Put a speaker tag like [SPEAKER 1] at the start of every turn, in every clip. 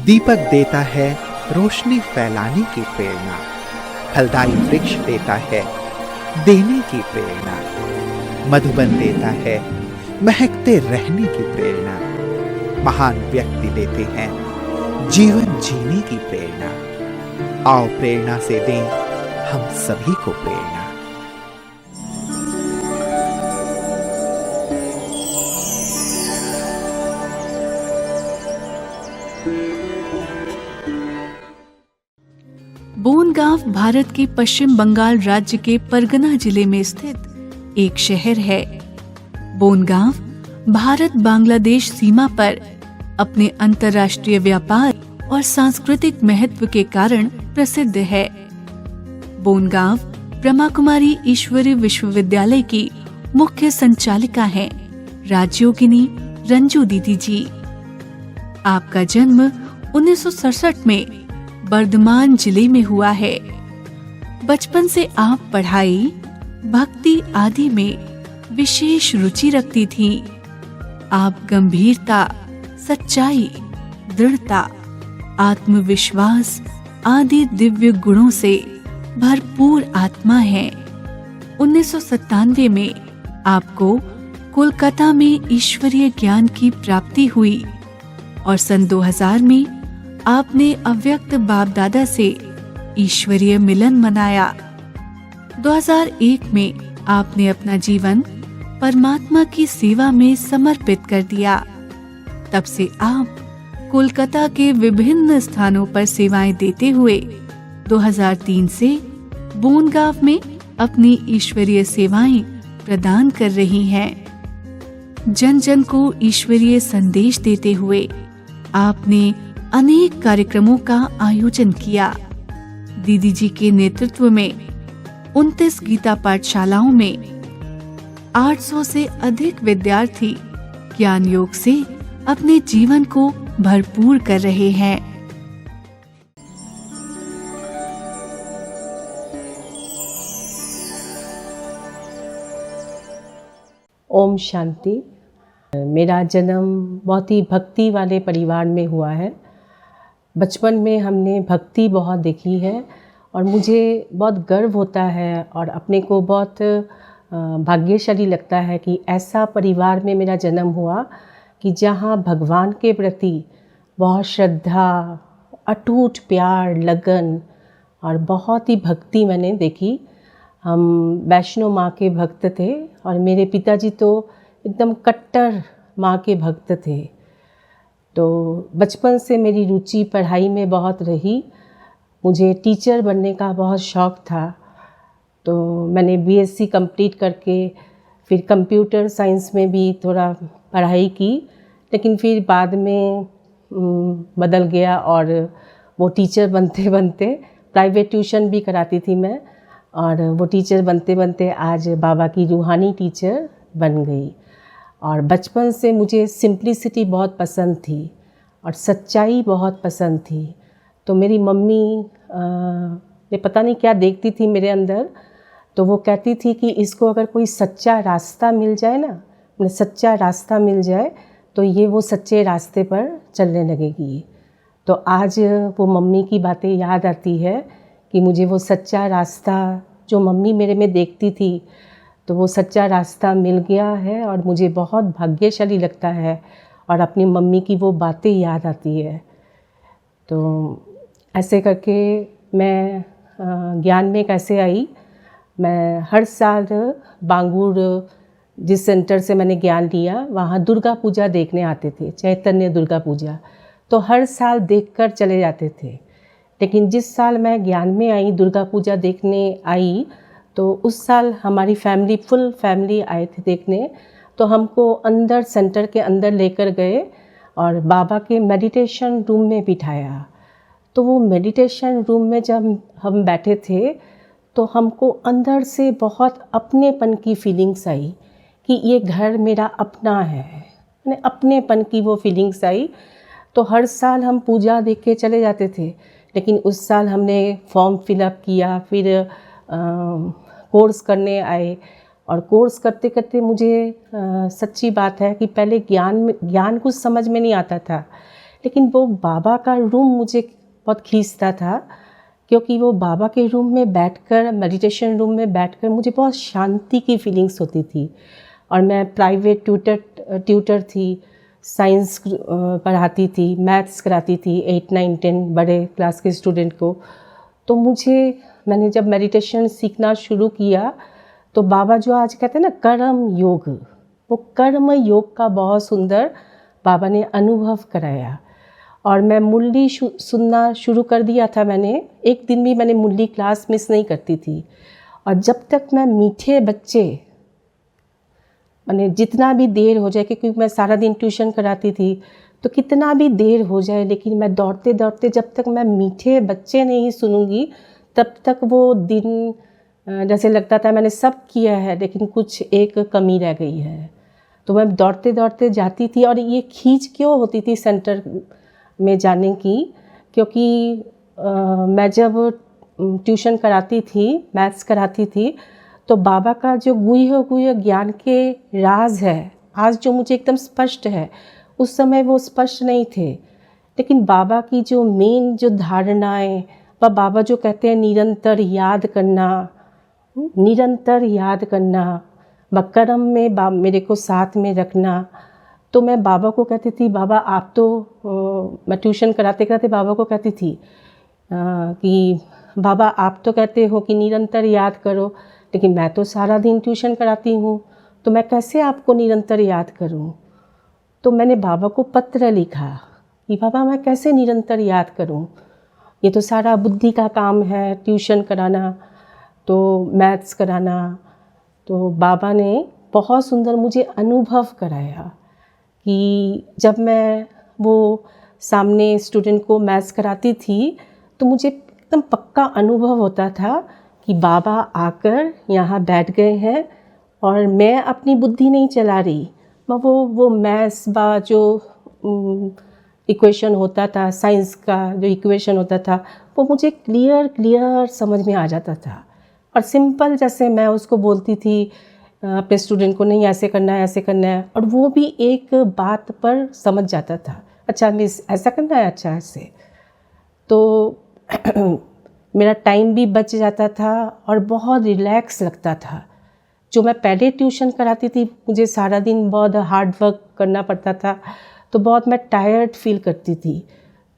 [SPEAKER 1] दीपक देता है रोशनी फैलाने की प्रेरणा, फलदायी वृक्ष देता है देने की प्रेरणा, मधुबन देता है महकते रहने की प्रेरणा, महान व्यक्ति देते हैं जीवन जीने की प्रेरणा। आओ प्रेरणा से दें हम सभी को प्रेरणा।
[SPEAKER 2] बोनगांव भारत के पश्चिम बंगाल राज्य के परगना जिले में स्थित एक शहर है। बोनगांव भारत बांग्लादेश सीमा पर अपने अंतर्राष्ट्रीय व्यापार और सांस्कृतिक महत्व के कारण प्रसिद्ध है। बोनगांव ब्रह्मा कुमारी ईश्वरीय विश्वविद्यालय की मुख्य संचालिका हैं राज्योगिनी रंजू दीदी जी। आपका जन्म 1967 में बर्धमान जिले में हुआ है। बचपन से आप पढ़ाई, भक्ति आदि में विशेष रुचि रखती थीं। आप गंभीरता, सच्चाई, दृढ़ता, आत्मविश्वास आदि दिव्य गुणों से भरपूर आत्मा हैं। 1997 में आपको कोलकाता में ईश्वरीय ज्ञान की प्राप्ति हुई और सन 2000 में आपने अव्यक्त बाप दादा से ईश्वरीय मिलन मनाया। 2001 में आपने अपना जीवन परमात्मा की सेवा में समर्पित कर दिया। तब से आप कोलकाता के विभिन्न स्थानों पर सेवाएं देते हुए 2003 से बोनगांव में अपनी ईश्वरीय सेवाएं प्रदान कर रही हैं। जन जन को ईश्वरीय संदेश देते हुए आपने अनेक कार्यक्रमों का आयोजन किया। दीदी जी के नेतृत्व में 29 गीता पाठशालाओं में 800 से अधिक विद्यार्थी ज्ञान योग से अपने जीवन को भरपूर कर रहे हैं।
[SPEAKER 3] ओम शांति। मेरा जन्म बहुत ही भक्ति वाले परिवार में हुआ है। बचपन में हमने भक्ति बहुत देखी है और मुझे बहुत गर्व होता है और अपने को बहुत भाग्यशाली लगता है कि ऐसा परिवार में मेरा जन्म हुआ कि जहाँ भगवान के प्रति बहुत श्रद्धा, अटूट प्यार, लगन और बहुत ही भक्ति मैंने देखी। हम वैष्णो माँ के भक्त थे और मेरे पिताजी तो एकदम कट्टर माँ के भक्त थे। तो बचपन से मेरी रुचि पढ़ाई में बहुत रही। मुझे टीचर बनने का बहुत शौक़ था। तो मैंने बीएससी कंप्लीट करके फिर कंप्यूटर साइंस में भी थोड़ा पढ़ाई की, लेकिन फिर बाद में बदल गया और वो टीचर बनते बनते प्राइवेट ट्यूशन भी कराती थी मैं, और वो टीचर बनते बनते आज बाबा की रूहानी टीचर बन गई। और बचपन से मुझे सिंप्लिसिटी बहुत पसंद थी और सच्चाई बहुत पसंद थी। तो मेरी मम्मी ने पता नहीं क्या देखती थी मेरे अंदर, तो वो कहती थी कि इसको अगर कोई सच्चा रास्ता मिल जाए ना, सच्चा रास्ता मिल जाए तो ये वो सच्चे रास्ते पर चलने लगेगी। तो आज वो मम्मी की बातें याद आती है कि मुझे वो सच्चा रास्ता जो मम्मी मेरे में देखती थी, तो वो सच्चा रास्ता मिल गया है और मुझे बहुत भाग्यशाली लगता है और अपनी मम्मी की वो बातें याद आती है। तो ऐसे करके मैं ज्ञान में कैसे आई, मैं हर साल बांगूर जिस सेंटर से मैंने ज्ञान लिया वहाँ दुर्गा पूजा देखने आते थे, चैतन्य दुर्गा पूजा, तो हर साल देखकर चले जाते थे। लेकिन जिस साल मैं ज्ञान में आई, दुर्गा पूजा देखने आई, तो उस साल हमारी फैमिली, फुल फैमिली आए थे देखने। तो हमको अंदर सेंटर के अंदर लेकर गए और बाबा के मेडिटेशन रूम में बिठाया। तो वो मेडिटेशन रूम में जब हम बैठे थे तो हमको अंदर से बहुत अपनेपन की फीलिंग्स आई कि ये घर मेरा अपना है, यानी अपनेपन की वो फीलिंग्स आई। तो हर साल हम पूजा देख के चले जाते थे, लेकिन उस साल हमने फॉर्म फिलअप किया, फिर कोर्स करने आए और कोर्स करते करते मुझे सच्ची बात है कि पहले ज्ञान कुछ समझ में नहीं आता था, लेकिन वो बाबा का रूम मुझे बहुत खींचता था, क्योंकि वो बाबा के रूम में बैठकर, मेडिटेशन रूम में बैठकर मुझे बहुत शांति की फीलिंग्स होती थी। और मैं प्राइवेट ट्यूटर थी, साइंस पढ़ाती थी, मैथ्स कराती थी 8, 9, 10 बड़े क्लास के स्टूडेंट को। तो मैंने जब मेडिटेशन सीखना शुरू किया तो बाबा जो आज कहते हैं ना कर्म योग, वो कर्म योग का बहुत सुंदर बाबा ने अनुभव कराया। और मैं मुरली सुनना शुरू कर दिया था। मैंने एक दिन भी मैंने मुरली क्लास मिस नहीं करती थी। और जब तक मैं मीठे बच्चे, मैंने जितना भी देर हो जाए, क्योंकि मैं सारा दिन ट्यूशन कराती थी, तो कितना भी देर हो जाए, लेकिन मैं दौड़ते दौड़ते जब तक मैं मीठे बच्चे नहीं सुनूंगी तब तक वो दिन जैसे लगता था मैंने सब किया है लेकिन कुछ एक कमी रह गई है। तो मैं दौड़ते दौड़ते जाती थी। और ये खींच क्यों होती थी सेंटर में जाने की, क्योंकि मैं जब ट्यूशन कराती थी, मैथ्स कराती थी, तो बाबा का जो गुह्य ज्ञान के राज है आज जो मुझे एकदम स्पष्ट है, उस समय वो स्पष्ट नहीं थे। लेकिन बाबा की जो मेन जो धारणाएं, बाबा जो कहते हैं निरंतर याद करना, निरंतर याद करना, कर्म में मेरे को साथ में रखना। तो मैं बाबा को कहती थी, बाबा आप तो मैं ट्यूशन कराते कराते बाबा को कहती थी कि बाबा आप तो कहते हो कि निरंतर याद करो, लेकिन मैं तो सारा दिन ट्यूशन कराती हूँ, तो मैं कैसे आपको निरंतर याद करूँ। तो मैंने बाबा को पत्र लिखा कि बाबा मैं कैसे निरंतर याद करूँ, ये तो सारा बुद्धि का काम है, ट्यूशन कराना, तो मैथ्स कराना। तो बाबा ने बहुत सुंदर मुझे अनुभव कराया कि जब मैं वो सामने स्टूडेंट को मैथ्स कराती थी तो मुझे एकदम पक्का अनुभव होता था कि बाबा आकर यहाँ बैठ गए हैं और मैं अपनी बुद्धि नहीं चला रही। वो मैथ्स का जो इक्वेशन होता था, साइंस का जो इक्वेशन होता था, वो मुझे क्लियर समझ में आ जाता था। और सिंपल जैसे मैं उसको बोलती थी अपने स्टूडेंट को, नहीं ऐसे करना है, ऐसे करना है, और वो भी एक बात पर समझ जाता था, अच्छा मिस ऐसा करना है, अच्छा ऐसे। तो मेरा टाइम भी बच जाता था और बहुत रिलैक्स लगता था। जो मैं पहले ट्यूशन कराती थी, मुझे सारा दिन बहुत हार्ड वर्क करना पड़ता था, तो बहुत मैं टायर्ड फील करती थी।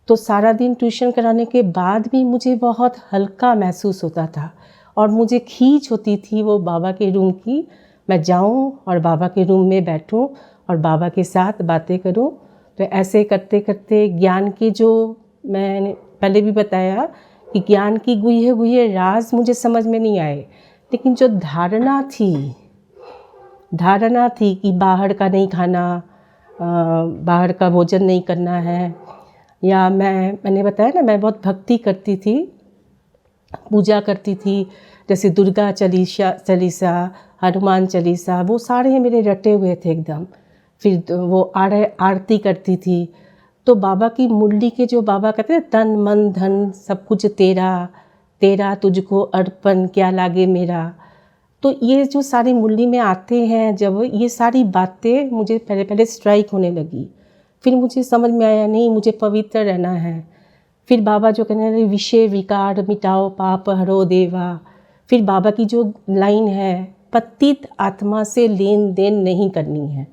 [SPEAKER 3] तो सारा दिन ट्यूशन कराने के बाद भी मुझे बहुत हल्का महसूस होता था और मुझे खींच होती थी वो बाबा के रूम की, मैं जाऊं और बाबा के रूम में बैठूं और बाबा के साथ बातें करूं। तो ऐसे करते करते ज्ञान की, जो मैंने पहले भी बताया कि ज्ञान की गुह्य राज मुझे समझ में नहीं आए, लेकिन जो धारणा थी कि बाहर का नहीं खाना, बाहर का भोजन नहीं करना है, या मैंने बताया ना मैं बहुत भक्ति करती थी, पूजा करती थी, जैसे दुर्गा चालीसा, हनुमान चालीसा, वो सारे मेरे रटे हुए थे एकदम। फिर वो आरती करती थी। तो बाबा की मुरली के जो बाबा कहते हैं तन मन धन सब कुछ तेरा, तेरा तुझको अर्पण क्या लागे मेरा, तो ये जो सारी मुरली में आते हैं, जब ये सारी बातें मुझे पहले स्ट्राइक होने लगी। फिर मुझे समझ में आया नहीं, मुझे पवित्र रहना है। फिर बाबा जो कहने लगे विषय विकार मिटाओ पाप हरो देवा। फिर बाबा की जो लाइन है, पतित आत्मा से लेन देन नहीं करनी है।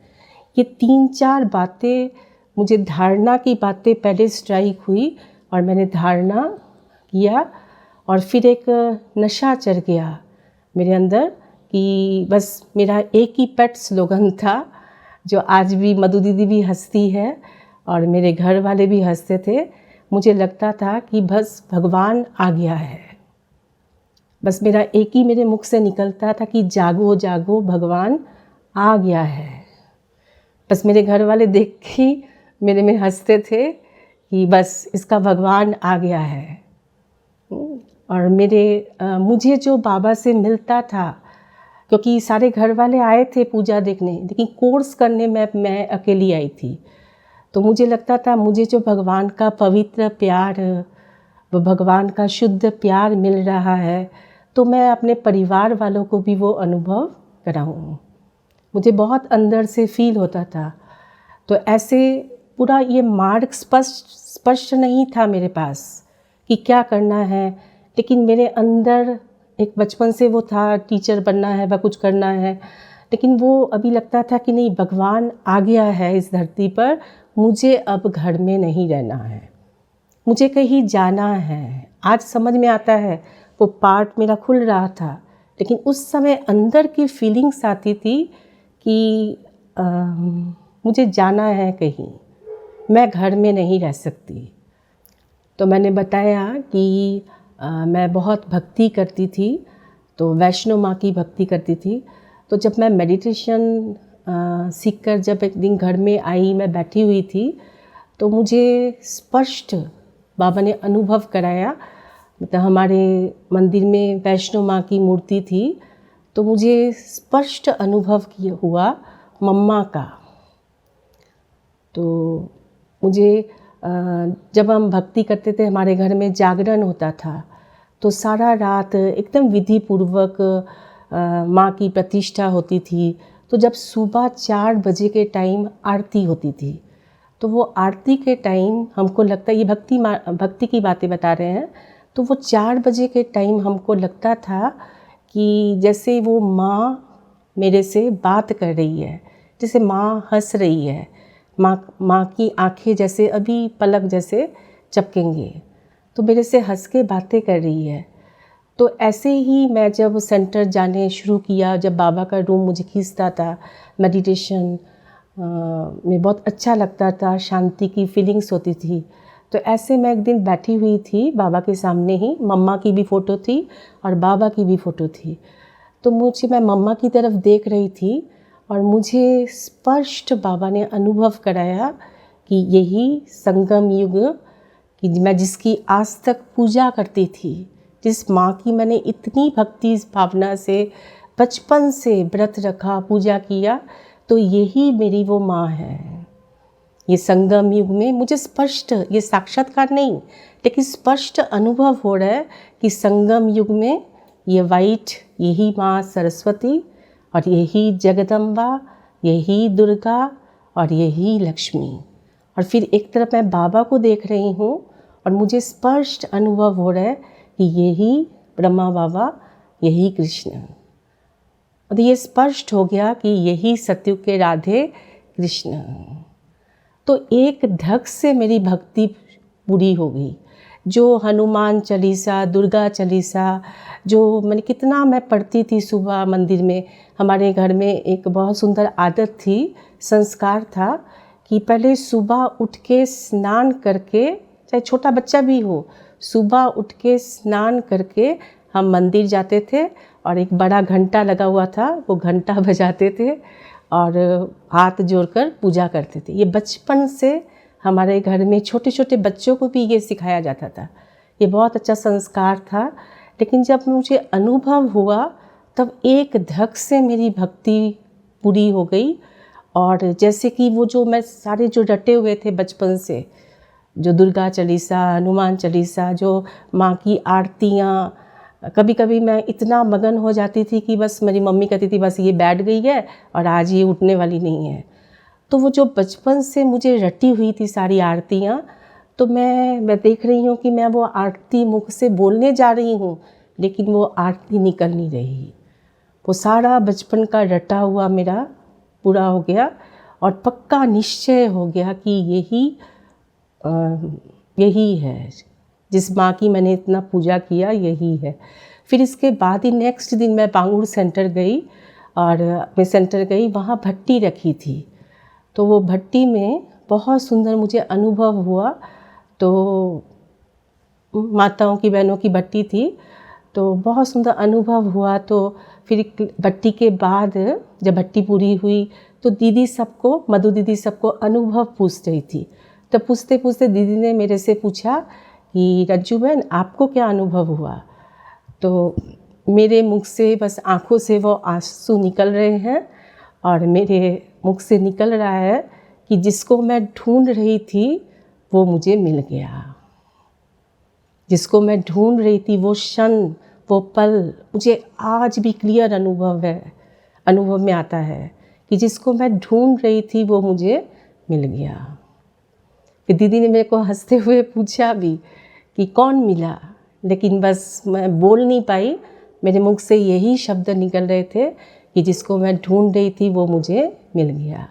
[SPEAKER 3] ये 3-4 बातें मुझे, धारणा की बातें पहले स्ट्राइक हुई और मैंने धारणा किया, और फिर एक नशा चढ़ गया मेरे अंदर कि बस मेरा एक ही पेट स्लोगन था, जो आज भी मधु दीदी भी हंसती है और मेरे घर वाले भी हंसते थे। मुझे लगता था कि बस भगवान आ गया है, बस मेरा एक ही मेरे मुख से निकलता था कि जागो जागो भगवान आ गया है। बस मेरे घर वाले देख के ही मेरे में हंसते थे कि बस इसका भगवान आ गया है। और मुझे जो बाबा से मिलता था, क्योंकि सारे घर वाले आए थे पूजा देखने, लेकिन कोर्स करने में मैं अकेली आई थी, तो मुझे लगता था मुझे जो भगवान का पवित्र प्यार, वो भगवान का शुद्ध प्यार मिल रहा है, तो मैं अपने परिवार वालों को भी वो अनुभव कराऊँ। मुझे बहुत अंदर से फील होता था। तो ऐसे पूरा ये मार्ग स्पष्ट नहीं था मेरे पास कि क्या करना है, लेकिन मेरे अंदर एक बचपन से वो था, टीचर बनना है व कुछ करना है, लेकिन वो अभी लगता था कि नहीं, भगवान आ गया है इस धरती पर, मुझे अब घर में नहीं रहना है, मुझे कहीं जाना है। आज समझ में आता है, वो पार्ट मेरा खुल रहा था, लेकिन उस समय अंदर की फीलिंग्स आती थी कि मुझे जाना है कहीं, मैं घर में नहीं रह सकती। तो मैंने बताया कि मैं बहुत भक्ति करती थी, तो वैष्णो माँ की भक्ति करती थी। तो जब मैं मेडिटेशन सीखकर जब एक दिन घर में आई, मैं बैठी हुई थी, तो मुझे स्पष्ट बाबा ने अनुभव कराया। मतलब हमारे मंदिर में वैष्णो माँ की मूर्ति थी, तो मुझे स्पष्ट अनुभव हुआ मम्मा का। तो मुझे जब हम भक्ति करते थे, हमारे घर में जागरण होता था, तो सारा रात एकदम विधि पूर्वक माँ की प्रतिष्ठा होती थी। तो जब सुबह 4 बजे के टाइम आरती होती थी, तो वो आरती के टाइम हमको लगता है, ये भक्ति की बातें बता रहे हैं, तो वो 4 बजे के टाइम हमको लगता था कि जैसे वो माँ मेरे से बात कर रही है, जैसे माँ हंस रही है, माँ की आंखें जैसे अभी पलक जैसे चपकेंगे, तो मेरे से हंस के बातें कर रही है। तो ऐसे ही मैं जब सेंटर जाने शुरू किया, जब बाबा का रूम मुझे खींचता था, मेडिटेशन में बहुत अच्छा लगता था, शांति की फीलिंग्स होती थी। तो ऐसे मैं एक दिन बैठी हुई थी बाबा के सामने ही, मम्मा की भी फ़ोटो थी और बाबा की भी फ़ोटो थी। तो मैं मम्मा की तरफ देख रही थी और मुझे स्पष्ट बाबा ने अनुभव कराया कि यही संगम युग, कि मैं जिसकी आज तक पूजा करती थी, जिस माँ की मैंने इतनी भक्ति भावना से बचपन से व्रत रखा, पूजा किया, तो यही मेरी वो माँ है। ये संगम युग में मुझे स्पष्ट, ये साक्षात्कार नहीं, लेकिन स्पष्ट अनुभव हो रहा है कि संगम युग में ये वाइट, यही माँ सरस्वती और यही जगदम्बा, यही दुर्गा और यही लक्ष्मी। और फिर एक तरफ मैं बाबा को देख रही हूँ और मुझे स्पष्ट अनुभव हो रहा है कि यही ब्रह्मा बाबा, यही कृष्ण। और ये स्पष्ट हो गया कि यही सतयुग के राधे कृष्ण। तो एक धक से मेरी भक्ति पूरी हो गई। जो हनुमान चालीसा, दुर्गा चालीसा, जो मैंने कितना मैं पढ़ती थी सुबह मंदिर में। हमारे घर में एक बहुत सुंदर आदत थी, संस्कार था कि पहले सुबह उठ के स्नान करके, चाहे छोटा बच्चा भी हो, सुबह उठ के स्नान करके हम मंदिर जाते थे और एक बड़ा घंटा लगा हुआ था, वो घंटा बजाते थे और हाथ जोड़कर पूजा करते थे। ये बचपन से हमारे घर में छोटे छोटे बच्चों को भी ये सिखाया जाता था। ये बहुत अच्छा संस्कार था। लेकिन जब मुझे अनुभव हुआ, तब एक धक से मेरी भक्ति पूरी हो गई। और जैसे कि वो जो मैं सारे जो रटे हुए थे बचपन से, जो दुर्गा चालीसा, हनुमान चालीसा, जो माँ की आरतियाँ, कभी कभी मैं इतना मगन हो जाती थी कि बस मेरी मम्मी कहती थी बस ये बैठ गई है और आज ये उठने वाली नहीं है। तो वो जो बचपन से मुझे रटी हुई थी सारी आरतियाँ, तो मैं देख रही हूँ कि मैं वो आरती मुख से बोलने जा रही हूँ, लेकिन वो आरती निकल नहीं रही। वो सारा बचपन का रटा हुआ मेरा पूरा हो गया और पक्का निश्चय हो गया कि यही है, जिस माँ की मैंने इतना पूजा किया, यही है। फिर इसके बाद ही नेक्स्ट दिन मैं पांगुर सेंटर गई और मैं सेंटर गई, वहाँ भट्टी रखी थी। तो वो भट्टी में बहुत सुंदर मुझे अनुभव हुआ। तो माताओं की, बहनों की भट्टी थी, तो बहुत सुंदर अनुभव हुआ। तो फिर भट्टी के बाद जब भट्टी पूरी हुई तो दीदी सबको, मधु दीदी सबको अनुभव पूछ रही थी। तो पूछते पूछते दीदी ने मेरे से पूछा कि रज्जू बहन आपको क्या अनुभव हुआ। तो मेरे मुख से बस आँखों से वो आंसू निकल रहे हैं और मेरे मुख से निकल रहा है कि जिसको मैं ढूंढ रही थी वो मुझे मिल गया। जिसको मैं ढूंढ रही थी, वो क्षण, वो पल मुझे आज भी क्लियर अनुभव में आता है कि जिसको मैं ढूंढ रही थी वो मुझे मिल गया। कि दीदी ने मेरे को हंसते हुए पूछा भी कि कौन मिला, लेकिन बस मैं बोल नहीं पाई, मेरे मुख से यही शब्द निकल रहे थे कि जिसको मैं ढूंढ रही थी वो मुझे मिल गया।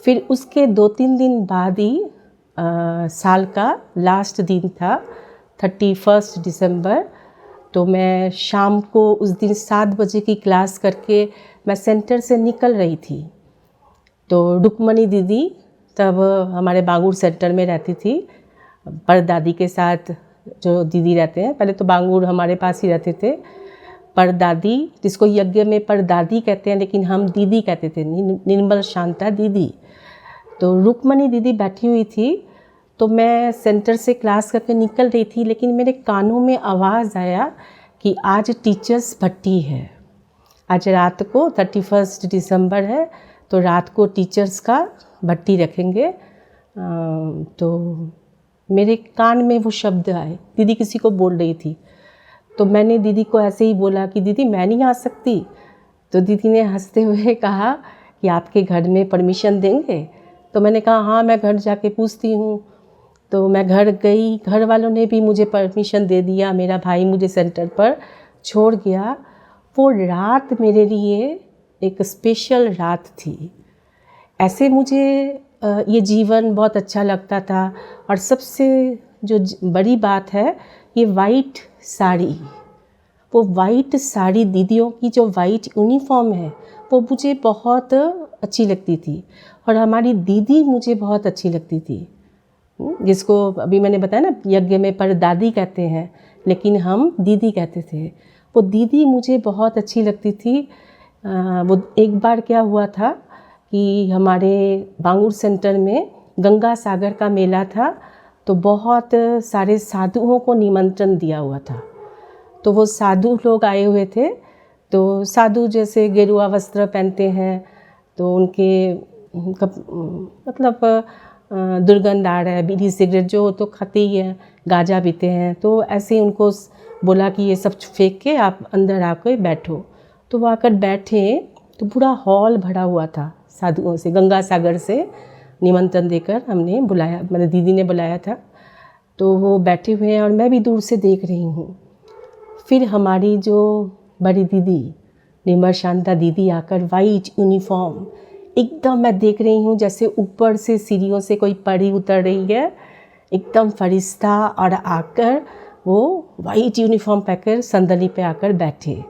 [SPEAKER 3] फिर उसके 2-3 दिन बाद ही साल का लास्ट दिन था, 31 दिसंबर। तो मैं शाम को उस दिन 7 बजे की क्लास करके मैं सेंटर से निकल रही थी। तो रुक्मणी दीदी तब हमारे बांगूर सेंटर में रहती थी, परदादी के साथ जो दीदी रहते हैं, पहले तो बांगूर हमारे पास ही रहते थे। परदादी, जिसको यज्ञ में परदादी कहते हैं लेकिन हम दीदी कहते थे, निर्मल शांता दीदी। तो रुक्मणी दीदी बैठी हुई थी, तो मैं सेंटर से क्लास करके निकल रही थी, लेकिन मेरे कानों में आवाज़ आया कि आज टीचर्स भट्टी है, आज रात को 31 दिसंबर है, तो रात को टीचर्स का भट्टी रखेंगे। तो मेरे कान में वो शब्द आए, दीदी किसी को बोल रही थी। तो मैंने दीदी को ऐसे ही बोला कि दीदी मैं नहीं आ सकती। तो दीदी ने हंसते हुए कहा कि आपके घर में परमिशन देंगे? तो मैंने कहा हाँ, मैं घर जाके पूछती हूँ। तो मैं घर गई, घर वालों ने भी मुझे परमिशन दे दिया, मेरा भाई मुझे सेंटर पर छोड़ गया। वो रात मेरे लिए एक स्पेशल रात थी। ऐसे मुझे ये जीवन बहुत अच्छा लगता था। और सबसे जो बड़ी बात है, ये वाइट साड़ी, वो वाइट साड़ी, दीदियों की जो वाइट यूनिफॉर्म है, वो मुझे बहुत अच्छी लगती थी। और हमारी दीदी मुझे बहुत अच्छी लगती थी, जिसको अभी मैंने बताया ना, यज्ञ में परदादी कहते हैं, लेकिन हम दीदी कहते थे। वो दीदी मुझे बहुत अच्छी लगती थी। वो एक बार क्या हुआ था कि हमारे बांगूर सेंटर में गंगा सागर का मेला था, तो बहुत सारे साधुओं को निमंत्रण दिया हुआ था। तो वो साधु लोग आए हुए थे। तो साधु जैसे गेरुआ वस्त्र पहनते हैं, तो उनके मतलब दुर्गंध आ रहा है, बीड़ी सिगरेट जो तो खाते ही हैं, गांजा पीते हैं। तो ऐसे ही उनको बोला कि ये सब फेंक के आप अंदर आकर बैठो। तो वो आकर बैठे, तो पूरा हॉल भरा हुआ था साधुओं से, गंगा सागर से निमंत्रण देकर हमने बुलाया, मेरी दीदी ने बुलाया था। तो वो बैठे हुए हैं और मैं भी दूर से देख रही हूँ। फिर हमारी जो बड़ी दीदी निर्मल शांता दीदी आकर वाइट यूनिफॉर्म, एकदम मैं देख रही हूँ जैसे ऊपर से सीढ़ियों से कोई परी उतर रही है, एकदम फरिश्ता, और आकर वो वाइट यूनिफॉर्म पहनकर संदली पे आकर बैठे।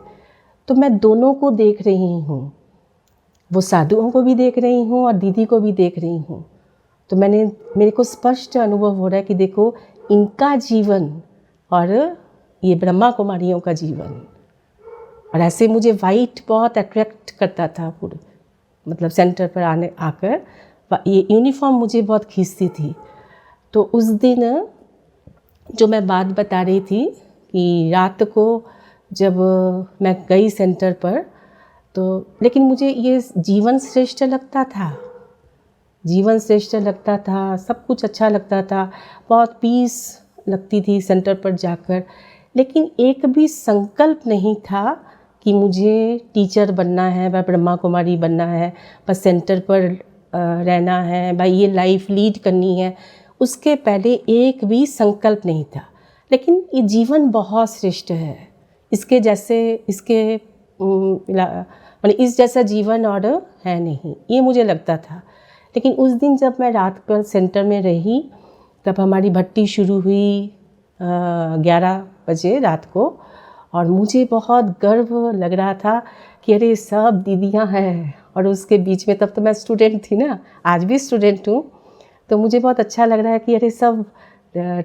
[SPEAKER 3] तो मैं दोनों को देख रही हूँ, वो साधुओं को भी देख रही हूँ और दीदी को भी देख रही हूँ। तो मेरे को स्पष्ट अनुभव हो रहा है कि देखो, इनका जीवन और ये ब्रह्मा कुमारियों का जीवन। और ऐसे मुझे वाइट बहुत अट्रैक्ट करता था, पूरे मतलब सेंटर पर आकर ये यूनिफॉर्म मुझे बहुत खींचती थी। तो उस दिन जो मैं बात बता रही थी कि रात को जब मैं गई सेंटर पर, तो लेकिन मुझे ये जीवन श्रेष्ठ लगता था, जीवन श्रेष्ठ लगता था, सब कुछ अच्छा लगता था, बहुत पीस लगती थी सेंटर पर जाकर। लेकिन एक भी संकल्प नहीं था कि मुझे टीचर बनना है, व ब्रह्मा कुमारी बनना है, बस सेंटर पर रहना है, भाई ये लाइफ लीड करनी है। उसके पहले एक भी संकल्प नहीं था। लेकिन ये जीवन बहुत श्रेष्ठ है, इसके जैसे मतलब इस जैसा जीवन और है नहीं, ये मुझे लगता था। लेकिन उस दिन जब मैं रात पर सेंटर में रही, तब हमारी भट्टी शुरू हुई 11 बजे रात को, और मुझे बहुत गर्व लग रहा था कि अरे सब दीदियाँ हैं। और उसके बीच में तब तो मैं स्टूडेंट थी ना, आज भी स्टूडेंट हूँ, तो मुझे बहुत अच्छा लग रहा है कि अरे सब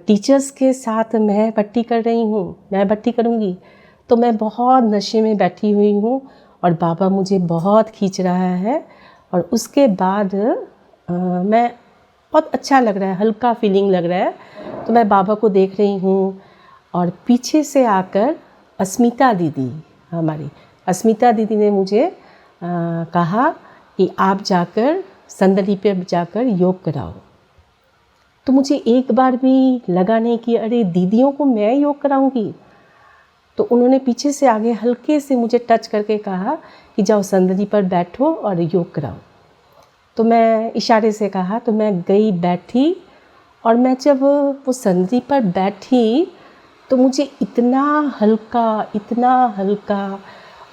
[SPEAKER 3] टीचर्स के साथ मैं भट्टी कर रही हूँ, मैं भट्टी करूँगी। तो मैं बहुत नशे में बैठी हुई हूँ और बाबा मुझे बहुत खींच रहा है। और उसके बाद मैं बहुत अच्छा लग रहा है, हल्का फीलिंग लग रहा है। तो मैं बाबा को देख रही हूँ, और पीछे से आकर अस्मिता दीदी, हमारी अस्मिता दीदी ने मुझे कहा कि आप जाकर संदली पे जाकर योग कराओ। तो मुझे एक बार भी लगा नहीं कि अरे दीदियों को मैं योग कराऊंगी। तो उन्होंने पीछे से आगे हल्के से मुझे टच करके कहा कि जाओ संदली पर बैठो और योग कराओ। तो मैं इशारे से कहा, तो मैं गई, बैठी, और मैं जब वो संधि पर बैठी तो मुझे इतना हल्का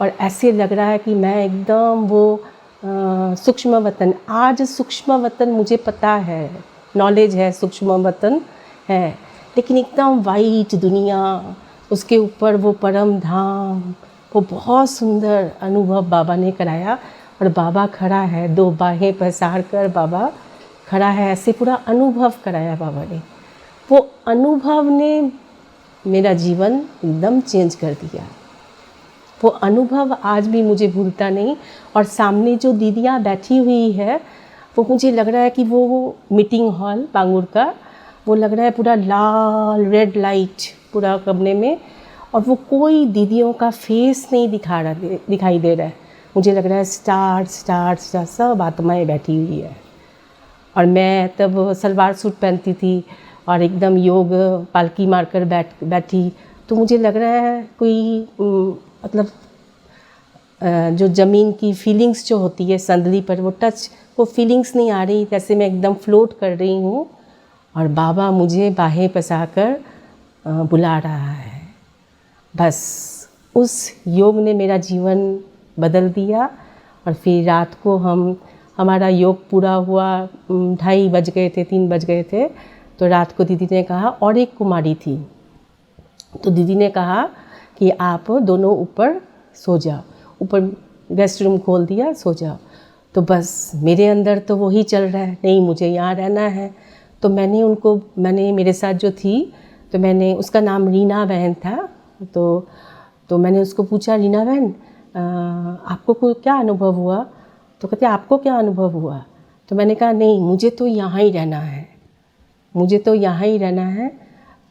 [SPEAKER 3] और ऐसे लग रहा है कि मैं एकदम वो सूक्ष्म वतन, आज सूक्ष्म वतन मुझे पता है, नॉलेज है, सूक्ष्म वतन है, लेकिन एकदम वाइट दुनिया, उसके ऊपर वो परम धाम, वो बहुत सुंदर अनुभव बाबा ने कराया। और बाबा खड़ा है, 2 बाहें पसार कर बाबा खड़ा है, ऐसे पूरा अनुभव कराया बाबा ने। वो अनुभव ने मेरा जीवन एकदम चेंज कर दिया। वो अनुभव आज भी मुझे भूलता नहीं। और सामने जो दीदियाँ बैठी हुई है, वो मुझे लग रहा है कि वो मीटिंग हॉल बांगुर का, वो लग रहा है पूरा लाल रेड लाइट पूरा कमरे में, और वो कोई दीदियों का फेस नहीं दिखाई दे रहा है। मुझे लग रहा है स्टार सब आत्माएं बैठी हुई है। और मैं तब सलवार सूट पहनती थी और एकदम योग पालकी मारकर बैठी, तो मुझे लग रहा है कोई मतलब जो ज़मीन की फीलिंग्स जो होती है संदली पर, वो टच, वो फीलिंग्स नहीं आ रही, जैसे मैं एकदम फ्लोट कर रही हूँ। और बाबा मुझे बाहें पसाकर बुला रहा है। बस उस योग ने मेरा जीवन बदल दिया। और फिर रात को हमारा योग पूरा हुआ, 2:30 बज गए थे, 3 बज गए थे। तो रात को दीदी ने कहा, और एक कुमारी थी, तो दीदी ने कहा कि आप दोनों ऊपर सो जाओ, ऊपर गेस्ट रूम खोल दिया, सो जाओ। तो बस मेरे अंदर तो वही चल रहा है, नहीं मुझे यहाँ रहना है। तो मैंने मेरे साथ जो थी, तो मैंने, उसका नाम रीना बहन था, तो मैंने उसको पूछा, रीना बहन आपको कोई क्या अनुभव हुआ? तो कहते आपको क्या अनुभव हुआ? तो मैंने कहा नहीं, मुझे तो यहाँ ही रहना है, मुझे तो यहाँ ही रहना है,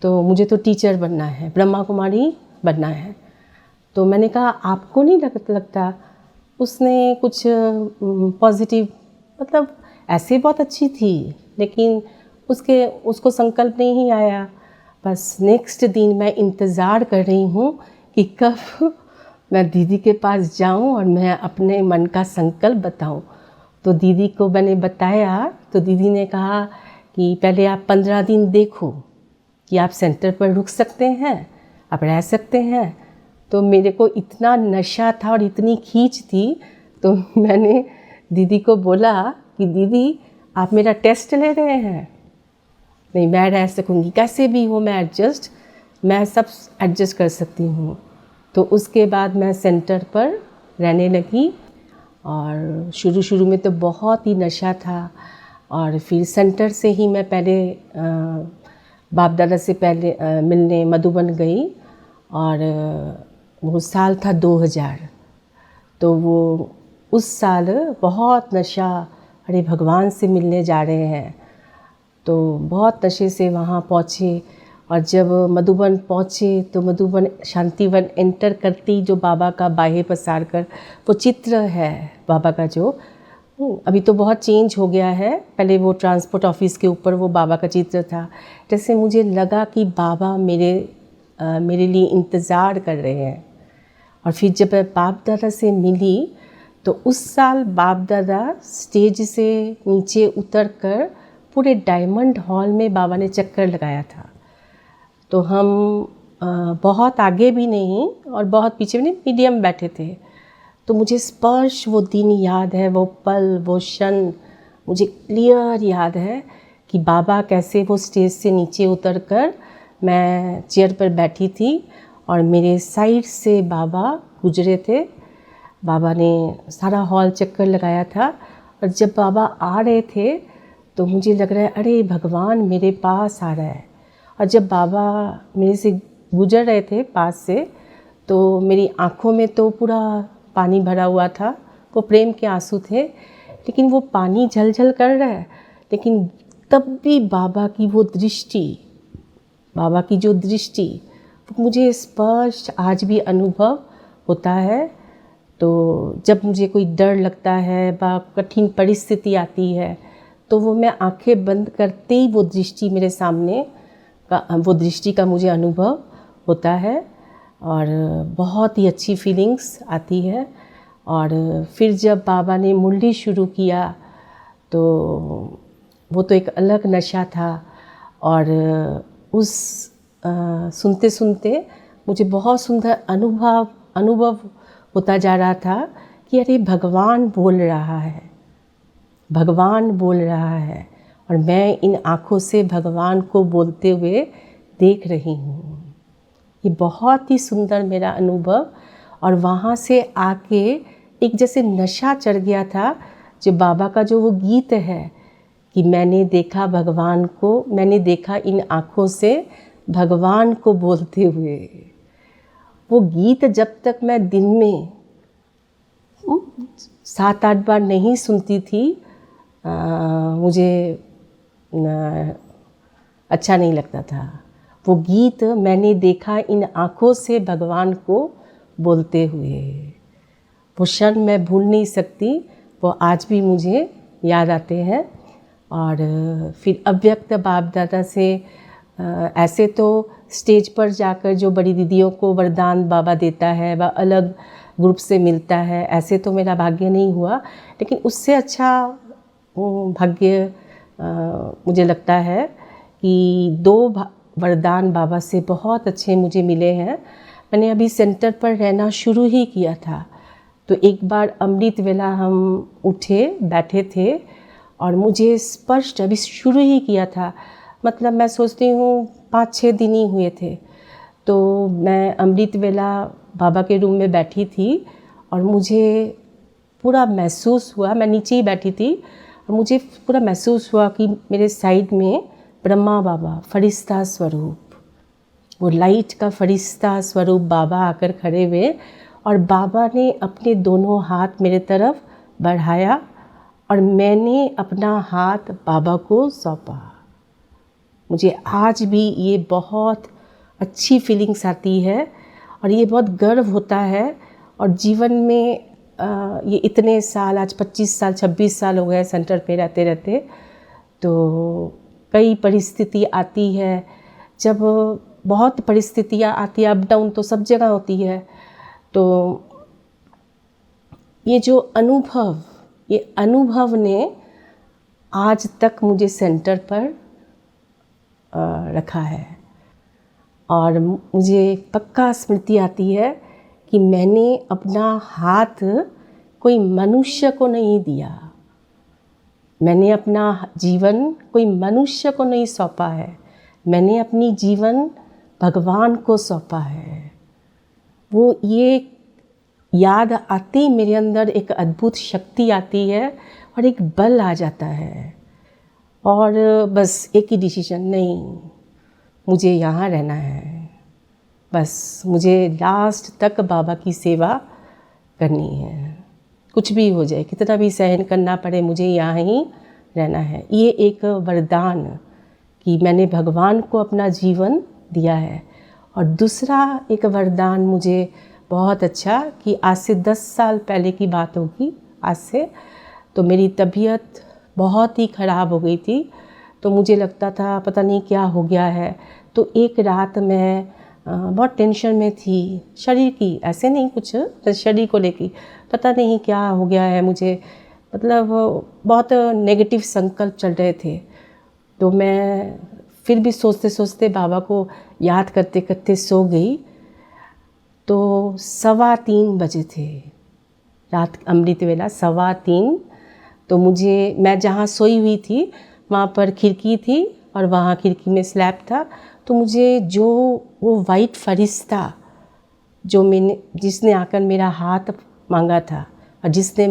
[SPEAKER 3] तो मुझे तो टीचर बनना है, ब्रह्मा कुमारी बनना है। तो मैंने कहा आपको नहीं लगता? उसने कुछ पॉजिटिव, मतलब ऐसे बहुत अच्छी थी, लेकिन उसको संकल्प नहीं आया। बस नेक्स्ट दिन मैं इंतज़ार कर रही हूँ कि कब मैं दीदी के पास जाऊँ और मैं अपने मन का संकल्प बताऊँ। तो दीदी को मैंने बताया, तो दीदी ने कहा कि पहले आप 15 दिन देखो कि आप सेंटर पर रुक सकते हैं, आप रह सकते हैं। तो मेरे को इतना नशा था और इतनी खींच थी, तो मैंने दीदी को बोला कि दीदी आप मेरा टेस्ट ले रहे हैं? नहीं, मैं रह सकूँगी, कैसे भी हो मैं सब एडजस्ट कर सकती हूँ। तो उसके बाद मैं सेंटर पर रहने लगी। और शुरू में तो बहुत ही नशा था। और फिर सेंटर से ही मैं पहले बाप दादा से पहले मिलने मधुबन गई। और वो साल था 2000। तो वो उस साल बहुत नशा, अरे भगवान से मिलने जा रहे हैं, तो बहुत नशे से वहाँ पहुँचे। और जब मधुबन पहुँचे तो मधुबन शांतिवन एंटर करती, जो बाबा का बाहें पसार कर वो चित्र है बाबा का, जो अभी तो बहुत चेंज हो गया है, पहले वो ट्रांसपोर्ट ऑफिस के ऊपर वो बाबा का चित्र था। जैसे मुझे लगा कि बाबा मेरे लिए इंतज़ार कर रहे हैं। और फिर जब मैं बाप दादा से मिली, तो उस साल बाप दादा स्टेज से नीचे उतर कर पूरे डायमंड हॉल में बाबा ने चक्कर लगाया था। तो हम बहुत आगे भी नहीं और बहुत पीछे भी नहीं, मीडियम बैठे थे। तो मुझे स्पर्श वो दिन याद है, वो पल, वो क्षण मुझे क्लियर याद है कि बाबा कैसे वो स्टेज से नीचे उतर कर, मैं चेयर पर बैठी थी और मेरे साइड से बाबा गुजरे थे। बाबा ने सारा हॉल चक्कर लगाया था। और जब बाबा आ रहे थे तो मुझे लग रहा है अरे भगवान मेरे पास आ रहा है। और जब बाबा मेरे से गुजर रहे थे पास से, तो मेरी आँखों में तो पूरा पानी भरा हुआ था, वो प्रेम के आंसू थे। लेकिन वो पानी झलझल कर रहा है, लेकिन तब भी बाबा की वो दृष्टि, बाबा की जो दृष्टि, वो मुझे स्पष्ट आज भी अनुभव होता है। तो जब मुझे कोई डर लगता है व कठिन परिस्थिति आती है, तो वो मैं आंखें बंद करते ही वो दृष्टि मेरे सामने का, वो दृष्टि का मुझे अनुभव होता है और बहुत ही अच्छी फीलिंग्स आती है। और फिर जब बाबा ने मुरली शुरू किया, तो वो तो एक अलग नशा था। और उस सुनते सुनते मुझे बहुत सुंदर अनुभव होता जा रहा था कि अरे भगवान बोल रहा है, भगवान बोल रहा है, और मैं इन आँखों से भगवान को बोलते हुए देख रही हूँ। ये बहुत ही सुंदर मेरा अनुभव। और वहाँ से आके एक जैसे नशा चढ़ गया था, जो बाबा का जो वो गीत है कि मैंने देखा भगवान को, मैंने देखा इन आँखों से भगवान को बोलते हुए। वो गीत जब तक मैं दिन में 7-8 बार नहीं सुनती थी, मुझे अच्छा नहीं लगता था। वो गीत मैंने देखा इन आँखों से भगवान को बोलते हुए, वो क्षण मैं भूल नहीं सकती। वो आज भी मुझे याद आते हैं। और फिर अव्यक्त बाप दादा से ऐसे तो स्टेज पर जाकर जो बड़ी दीदियों को वरदान बाबा देता है, वह अलग ग्रुप से मिलता है, ऐसे तो मेरा भाग्य नहीं हुआ। लेकिन उससे अच्छा भाग्य मुझे लगता है कि 2 वरदान बाबा से बहुत अच्छे मुझे मिले हैं। मैंने अभी सेंटर पर रहना शुरू ही किया था, तो एक बार अमृत वेला हम उठे बैठे थे और मुझे स्पष्ट अभी शुरू ही किया था, मतलब मैं सोचती हूँ 5-6 दिन ही हुए थे, तो मैं अमृत वेला बाबा के रूम में बैठी थी और मुझे पूरा महसूस हुआ, मैं नीचे ही बैठी थी और मुझे पूरा महसूस हुआ कि मेरे साइड में ब्रह्मा बाबा फरिश्ता स्वरूप, वो लाइट का फरिश्ता स्वरूप बाबा आकर खड़े हुए और बाबा ने अपने दोनों हाथ मेरे तरफ बढ़ाया और मैंने अपना हाथ बाबा को सौंपा। मुझे आज भी ये बहुत अच्छी फीलिंग्स आती है और ये बहुत गर्व होता है। और जीवन में ये इतने साल, आज 25 साल 26 साल हो गए सेंटर पे रहते रहते, तो कई परिस्थिति आती है, जब बहुत परिस्थितियाँ आती है, अप डाउन तो सब जगह होती है, तो ये जो ये अनुभव ने आज तक मुझे सेंटर पर रखा है। और मुझे पक्का स्मृति आती है कि मैंने अपना हाथ कोई मनुष्य को नहीं दिया, मैंने अपना जीवन कोई मनुष्य को नहीं सौंपा है, मैंने अपनी जीवन भगवान को सौंपा है। वो ये याद आते ही मेरे अंदर एक अद्भुत शक्ति आती है और एक बल आ जाता है और बस एक ही डिसीजन, नहीं मुझे यहाँ रहना है, बस मुझे लास्ट तक बाबा की सेवा करनी है, कुछ भी हो जाए, कितना भी सहन करना पड़े, मुझे यहाँ ही रहना है। ये एक वरदान कि मैंने भगवान को अपना जीवन दिया है। और दूसरा एक वरदान मुझे बहुत अच्छा कि आज से 10 साल पहले की बात होगी, आज से, तो मेरी तबीयत बहुत ही ख़राब हो गई थी, तो मुझे लगता था पता नहीं क्या हो गया है। तो एक रात मैं बहुत टेंशन में थी, शरीर की, ऐसे नहीं कुछ, शरीर को लेके पता नहीं क्या हो गया है मुझे, मतलब बहुत नेगेटिव संकल्प चल रहे थे। तो मैं फिर भी सोचते सोचते बाबा को याद करते करते सो गई। तो 3:15 बजे थे रात, अमृत वेला 3:15। तो मैं जहाँ सोई हुई थी वहाँ पर खिड़की थी और वहाँ खिड़की में स्लैब था, तो मुझे जो वो वाइट फरिश्ता जिसने आकर मेरा हाथ मांगा था और जिसको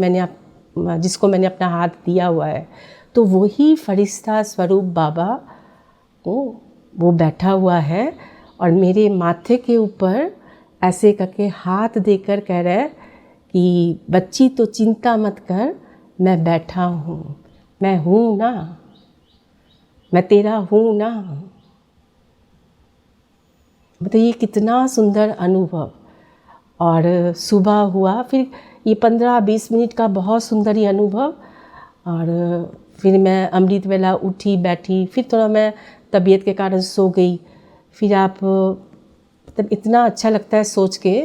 [SPEAKER 3] मैंने अपना हाथ दिया हुआ है, तो वही फरिश्ता स्वरूप बाबा वो बैठा हुआ है और मेरे माथे के ऊपर ऐसे करके हाथ देकर कह रहा है कि बच्ची तो चिंता मत कर, मैं बैठा हूँ, मैं हूँ ना, मैं तेरा हूँ ना। मतलब ये कितना सुंदर अनुभव। और सुबह हुआ, फिर ये 15-20 मिनट का बहुत सुंदर ही अनुभव। और फिर मैं अमृत वेला उठी बैठी, फिर थोड़ा मैं तबीयत के कारण सो गई। फिर मतलब इतना अच्छा लगता है सोच के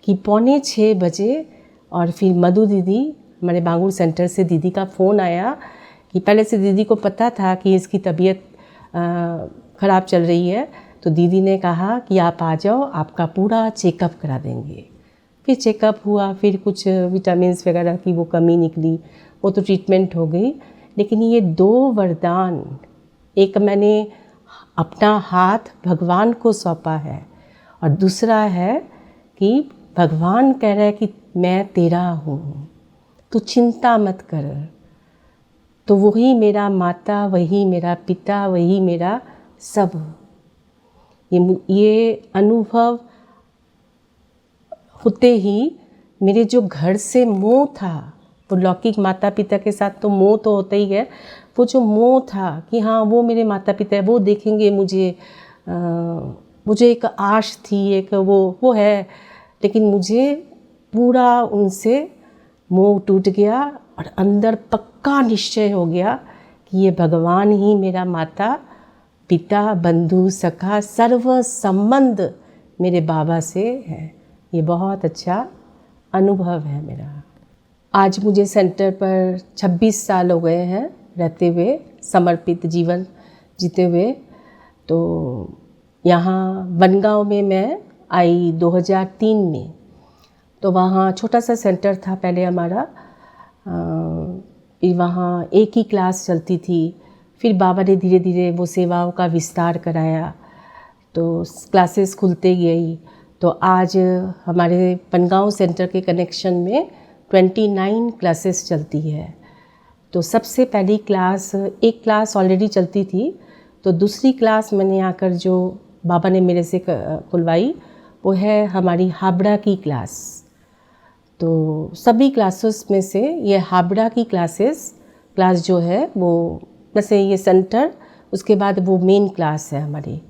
[SPEAKER 3] कि 5:45 बजे, और फिर मधु दीदी, हमारे बांगुर सेंटर से दीदी का फ़ोन आया कि पहले से दीदी को पता था कि इसकी तबीयत ख़राब चल रही है। तो दीदी ने कहा कि आप आ जाओ, आपका पूरा चेकअप करा देंगे। फिर चेकअप हुआ, फिर कुछ विटामिन्स वगैरह की वो कमी निकली, वो तो ट्रीटमेंट हो गई। लेकिन ये 2 वरदान, एक मैंने अपना हाथ भगवान को सौंपा है और दूसरा है कि भगवान कह रहा है कि मैं तेरा हूँ, तू चिंता मत कर। तो वही मेरा माता, वही मेरा पिता, वही मेरा सब। ये अनुभव होते ही मेरे जो घर से मोह था, वो लौकिक माता पिता के साथ तो मोह तो होता ही है, वो जो मोह था कि हाँ वो मेरे माता पिता है, वो देखेंगे मुझे, मुझे एक आश थी, एक वो है, लेकिन मुझे पूरा उनसे मोह टूट गया और अंदर पक्का निश्चय हो गया कि ये भगवान ही मेरा माता पिता, बंधु, सखा, सर्व संबंध मेरे बाबा से है। ये बहुत अच्छा अनुभव है मेरा। आज मुझे सेंटर पर 26 साल हो गए हैं रहते हुए, समर्पित जीवन जीते हुए। तो यहाँ बनगांव में मैं आई 2003 में। तो वहाँ छोटा सा सेंटर था पहले हमारा, फिर वहाँ एक ही क्लास चलती थी। फिर बाबा ने धीरे धीरे वो सेवाओं का विस्तार कराया, तो क्लासेस खुलते गई। तो आज हमारे बनगांव सेंटर के कनेक्शन में 29 क्लासेस चलती है। तो सबसे पहली क्लास, एक क्लास ऑलरेडी चलती थी, तो दूसरी क्लास मैंने आकर जो बाबा ने मेरे से खुलवाई वो है हमारी हाबड़ा की क्लास। तो सभी क्लासेस में से ये हाबड़ा की क्लास जो है वो, जैसे ये सेंटर, उसके बाद वो मेन क्लास है हमारी।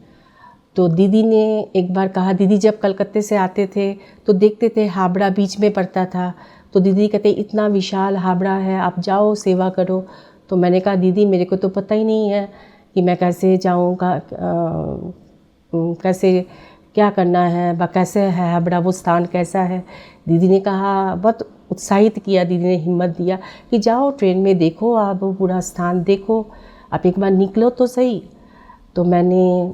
[SPEAKER 3] तो दीदी ने एक बार कहा, दीदी जब कलकत्ते से आते थे तो देखते थे हाबड़ा बीच में पड़ता था, तो दीदी कहते इतना विशाल हाबड़ा है, आप जाओ सेवा करो। तो मैंने कहा दीदी मेरे को तो पता ही नहीं है कि मैं कैसे जाऊँगा, कैसे क्या करना है, कैसे है हाबड़ा, वो स्थान कैसा है। दीदी ने कहा, बहुत उत्साहित किया, दीदी ने हिम्मत दिया कि जाओ ट्रेन में देखो, आप पूरा स्थान देखो, आप एक बार निकलो तो सही। तो मैंने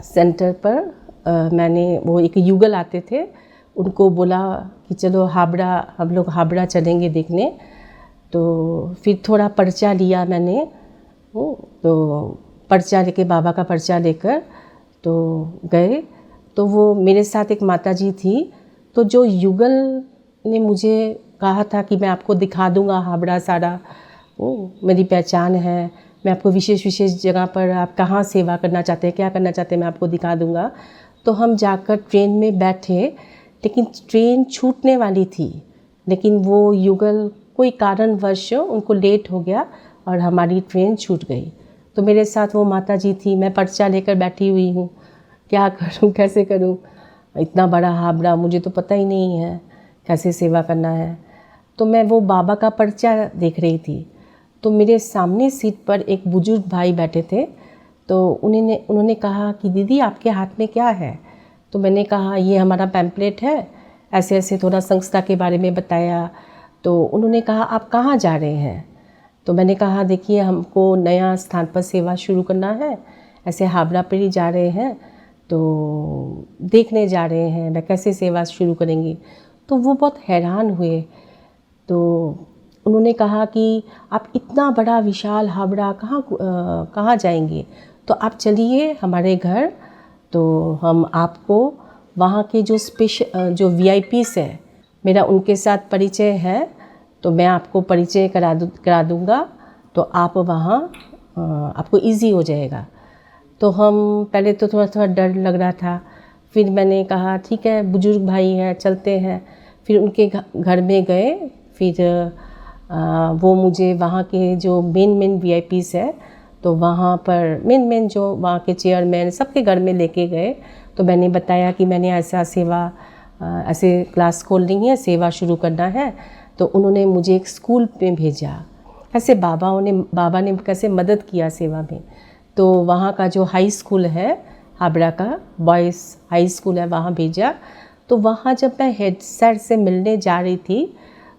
[SPEAKER 3] सेंटर पर मैंने वो एक युगल आते थे, उनको बोला कि चलो हाबड़ा, हम लोग हाबड़ा चलेंगे देखने। तो फिर थोड़ा पर्चा लिया मैंने, तो पर्चा लेके, बाबा का पर्चा लेकर तो गए। तो वो मेरे साथ एक माताजी थी, तो जो युगल ने मुझे कहा था कि मैं आपको दिखा दूंगा हाबड़ा सारा, वो मेरी पहचान है, मैं आपको विशेष विशेष जगह पर आप कहाँ सेवा करना चाहते हैं, क्या करना चाहते हैं, मैं आपको दिखा दूंगा। तो हम जाकर ट्रेन में बैठे, लेकिन ट्रेन छूटने वाली थी, लेकिन वो युगल कोई कारणवश उनको लेट हो गया और हमारी ट्रेन छूट गई। तो मेरे साथ वो माताजी थी, मैं पर्चा लेकर बैठी हुई हूँ, क्या करूँ, कैसे करूँ, इतना बड़ा हाबड़ा, मुझे तो पता ही नहीं है कैसे सेवा करना है। तो मैं वो बाबा का पर्चा देख रही थी, तो मेरे सामने सीट पर एक बुजुर्ग भाई बैठे थे। तो उन्होंने कहा कि दीदी आपके हाथ में क्या है। तो मैंने कहा ये हमारा पैम्पलेट है, ऐसे ऐसे थोड़ा संस्था के बारे में बताया। तो उन्होंने कहा आप कहाँ जा रहे हैं। तो मैंने कहा देखिए हमको नया स्थान पर सेवा शुरू करना है, ऐसे हाबड़ा पर ही जा रहे हैं, तो देखने जा रहे हैं मैं कैसे सेवा शुरू करेंगी। तो वो बहुत हैरान हुए। तो उन्होंने कहा कि आप इतना बड़ा विशाल हाबड़ा कहाँ जाएंगे, तो आप चलिए हमारे घर, तो हम आपको वहाँ के जो VIPs है, मेरा उनके साथ परिचय है, तो मैं आपको परिचय करा दूँगा, तो आप वहाँ आपको इजी हो जाएगा। तो हम पहले तो थोड़ा डर लग रहा था, फिर मैंने कहा ठीक है बुजुर्ग भाई हैं, चलते हैं। फिर उनके घर में गए, फिर वो मुझे वहाँ के जो मेन VIPs है, तो वहाँ पर मेन जो वहाँ के चेयरमैन सबके घर में लेके गए। तो मैंने बताया कि मैंने ऐसे क्लास खोलनी है, सेवा शुरू करना है। तो उन्होंने मुझे एक स्कूल में भेजा, कैसे बाबा ने कैसे मदद किया सेवा में। तो वहाँ का जो हाई स्कूल है, हाबड़ा का बॉयज़ हाई स्कूल है, वहाँ भेजा। तो वहाँ जब मैं हेड सर से मिलने जा रही थी,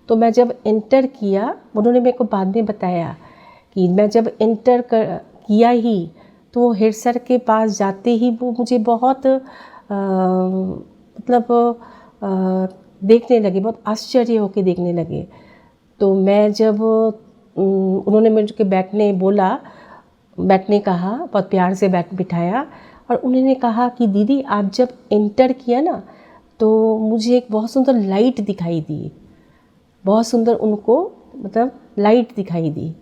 [SPEAKER 3] तो मैं जब एंटर किया, उन्होंने मेरे को बाद में बताया कि मैं जब एंटर किया ही, तो हेड सर के पास जाते ही वो मुझे बहुत मतलब देखने लगे, बहुत आश्चर्य होकर देखने लगे। तो मैं जब उन्होंने मुझे बैठने कहा, बहुत प्यार से बिठाया, और उन्होंने कहा कि दीदी आप जब एंटर किया ना तो मुझे एक बहुत सुंदर लाइट दिखाई दी, बहुत सुंदर उनको मतलब लाइट दिखाई दी।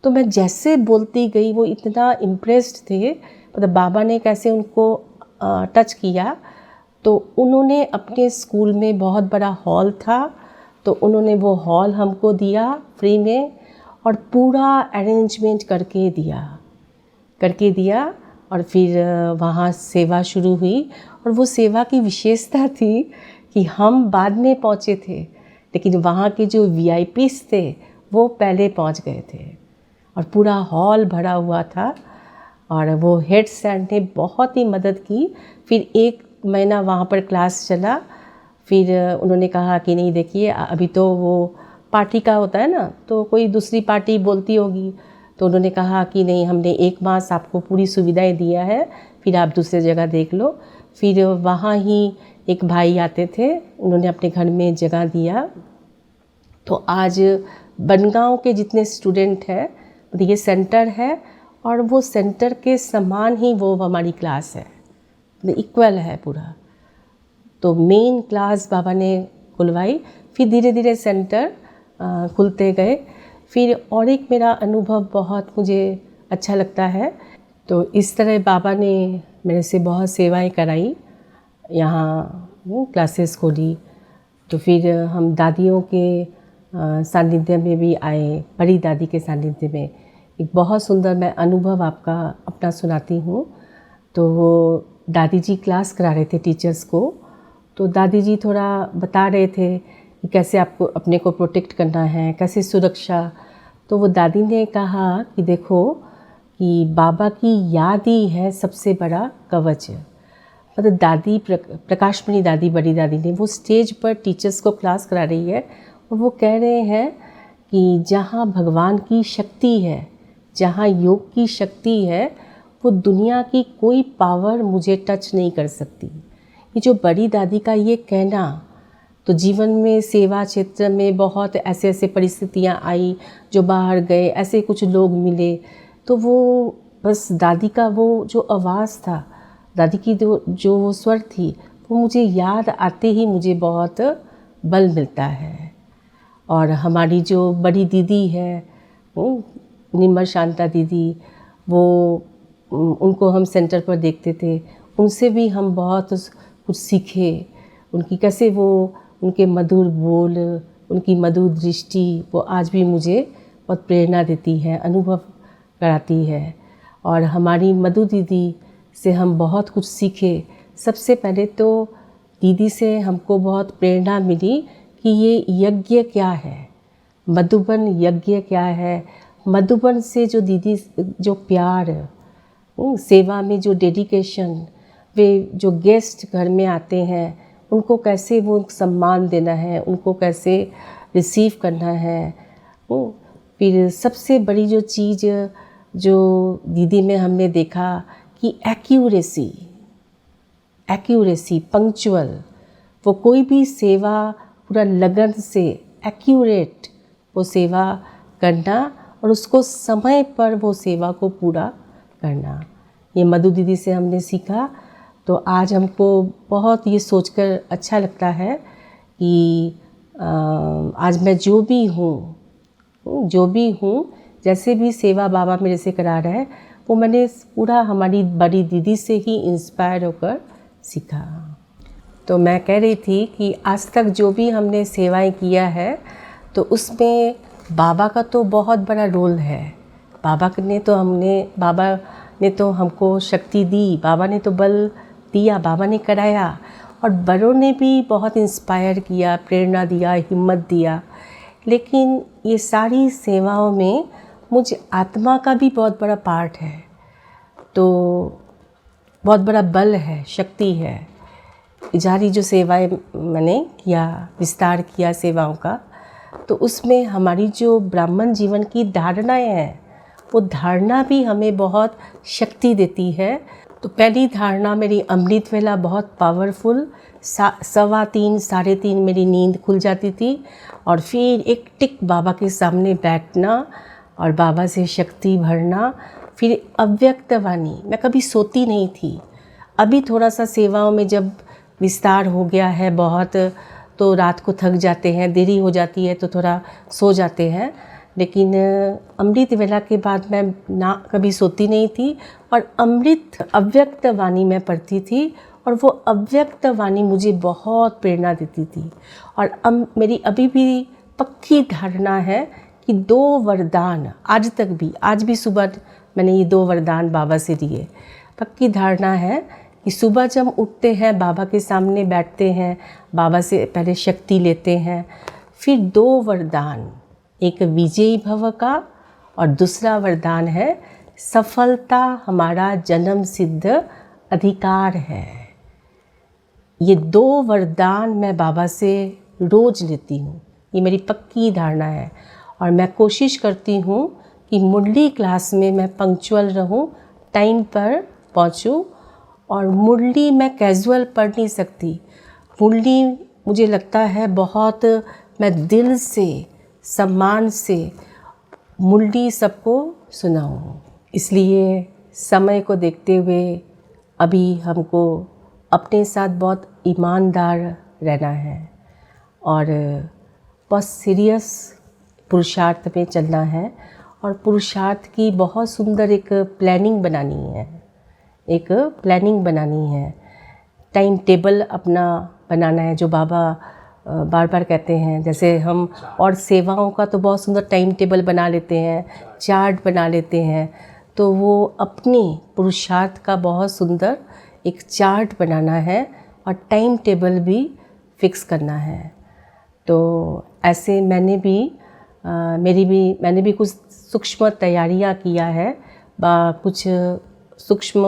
[SPEAKER 3] तो मैं जैसे बोलती गई वो इतना इम्प्रेस्ड थे, मतलब बाबा ने कैसे उनको टच किया। तो उन्होंने अपने स्कूल में बहुत बड़ा हॉल था, तो उन्होंने वो हॉल हमको दिया फ्री में, और पूरा अरेंजमेंट करके दिया। और फिर वहाँ सेवा शुरू हुई। और वो सेवा की विशेषता थी कि हम बाद में पहुँचे थे, लेकिन वहाँ के जो VIPs थे वो पहले पहुँच गए थे, और पूरा हॉल भरा हुआ था। और वो हेड सर ने बहुत ही मदद की। फिर 1 महीना वहाँ पर क्लास चला। फिर उन्होंने कहा कि नहीं देखिए, अभी तो वो पार्टी का होता है ना, तो कोई दूसरी पार्टी बोलती होगी। तो उन्होंने कहा कि नहीं, हमने 1 मास आपको पूरी सुविधाएं दिया है, फिर आप दूसरी जगह देख लो। फिर वहाँ ही एक भाई आते थे, उन्होंने अपने घर में जगह दिया। तो आज बनगांव के जितने स्टूडेंट हैं, मतलब ये सेंटर है, और वो सेंटर के समान ही वो हमारी क्लास है, मतलब इक्वल है पूरा। तो मेन क्लास बाबा ने खुलवाई, फिर धीरे धीरे सेंटर खुलते गए। फिर और एक मेरा अनुभव बहुत मुझे अच्छा लगता है। तो इस तरह बाबा ने मेरे से बहुत सेवाएं कराई, यहाँ क्लासेस खोली। तो फिर हम दादियों के सानिध्य में भी आए, बड़ी दादी के सानिध्य में। एक बहुत सुंदर मैं अनुभव आपका अपना सुनाती हूँ। तो वो दादी जी क्लास करा रहे थे टीचर्स को। तो दादी जी थोड़ा बता रहे थे कि कैसे आपको अपने को प्रोटेक्ट करना है, कैसे सुरक्षा। तो वो दादी ने कहा कि देखो कि बाबा की याद ही है सबसे बड़ा कवच। मतलब दादी प्रकाशमणि दादी, बड़ी दादी ने, वो स्टेज पर टीचर्स को क्लास करा रही है, और वो कह रहे हैं कि जहाँ भगवान की शक्ति है, जहाँ योग की शक्ति है, वो दुनिया की कोई पावर मुझे टच नहीं कर सकती। ये जो बड़ी दादी का ये कहना, तो जीवन में सेवा क्षेत्र में बहुत ऐसे ऐसे परिस्थितियाँ आई, जो बाहर गए, ऐसे कुछ लोग मिले, तो वो बस दादी का वो जो आवाज़ था, दादी की जो वो स्वर थी, वो मुझे याद आते ही मुझे बहुत बल मिलता है। और हमारी जो बड़ी दीदी है, निर्मल शांता दीदी, वो उनको हम सेंटर पर देखते थे, उनसे भी हम बहुत कुछ सीखे। उनकी कैसे वो, उनके मधुर बोल, उनकी मधुर दृष्टि, वो आज भी मुझे बहुत प्रेरणा देती है, अनुभव कराती है। और हमारी मधु दीदी से हम बहुत कुछ सीखे। सबसे पहले तो दीदी से हमको बहुत प्रेरणा मिली कि ये यज्ञ क्या है, मधुबन यज्ञ क्या है। मधुबन से जो दीदी जो प्यार, सेवा में जो डेडिकेशन, वे जो गेस्ट घर में आते हैं उनको कैसे वो सम्मान देना है, उनको कैसे रिसीव करना है। फिर सबसे बड़ी जो चीज़ जो दीदी में हमने देखा कि एक्यूरेसी, पंक्चुअल, वो कोई भी सेवा पूरा लगन से एक्यूरेट वो सेवा करना, और उसको समय पर वो सेवा को पूरा करना, ये मधु दीदी से हमने सीखा। तो आज हमको बहुत ये सोचकर अच्छा लगता है कि आज मैं जो भी हूँ, जैसे भी सेवा बाबा मेरे से करा रहा है, वो मैंने पूरा हमारी बड़ी दीदी से ही इंस्पायर होकर सीखा। तो मैं कह रही थी कि आज तक जो भी हमने सेवाएं किया है, तो उसमें बाबा का तो बहुत बड़ा रोल है। बाबा ने तो हमको शक्ति दी, बाबा ने तो बल दिया, बाबा ने कराया, और बड़ों ने भी बहुत इंस्पायर किया, प्रेरणा दिया, हिम्मत दिया। लेकिन ये सारी सेवाओं में मुझे आत्मा का भी बहुत बड़ा पार्ट है, तो बहुत बड़ा बल है, शक्ति है। इजारी जो सेवाएं मैंने किया, विस्तार किया सेवाओं का, तो उसमें हमारी जो ब्राह्मण जीवन की धारणाएं हैं वो धारणा भी हमें बहुत शक्ति देती है। तो पहली धारणा मेरी अमृत वेला बहुत पावरफुल, 3:15 3:30 मेरी नींद खुल जाती थी और फिर एक टिक बाबा के सामने बैठना और बाबा से शक्ति भरना। फिर अव्यक्त वाणी, मैं कभी सोती नहीं थी। अभी थोड़ा सा सेवाओं में जब विस्तार हो गया है बहुत, तो रात को थक जाते हैं, देरी हो जाती है तो थोड़ा सो जाते हैं, लेकिन अमृत वेला के बाद मैं ना कभी सोती नहीं थी और अमृत अव्यक्त वाणी में पढ़ती थी और वो अव्यक्त वाणी मुझे बहुत प्रेरणा देती थी। और मेरी अभी भी पक्की धारणा है कि 2 वरदान आज भी सुबह मैंने ये 2 वरदान बाबा से लिए। पक्की धारणा है कि सुबह जब उठते हैं, बाबा के सामने बैठते हैं, बाबा से पहले शक्ति लेते हैं, फिर 2 वरदान, एक विजयी भव का और दूसरा वरदान है सफलता हमारा जन्म सिद्ध अधिकार है। ये 2 वरदान मैं बाबा से रोज़ लेती हूँ, ये मेरी पक्की धारणा है। और मैं कोशिश करती हूँ कि मुरली क्लास में मैं पंक्चुअल रहूँ, टाइम पर पहुँचूँ। और मुरली मैं कैजुअल पढ़ नहीं सकती, मुरली मुझे लगता है बहुत, मैं दिल से सम्मान से मुरली सबको सुनाऊँ। इसलिए समय को देखते हुए अभी हमको अपने साथ बहुत ईमानदार रहना है और बहुत सीरियस पुरुषार्थ में चलना है। और पुरुषार्थ की बहुत सुंदर एक प्लानिंग बनानी है, टाइम टेबल अपना बनाना है, जो बाबा बार बार कहते हैं। जैसे हम और सेवाओं का तो बहुत सुंदर टाइम टेबल बना लेते हैं, चार्ट बना लेते हैं, तो वो अपने पुरुषार्थ का बहुत सुंदर एक चार्ट बनाना है और टाइम टेबल भी फिक्स करना है। तो ऐसे मैंने भी कुछ सूक्ष्म तैयारियां किया है, कुछ सूक्ष्म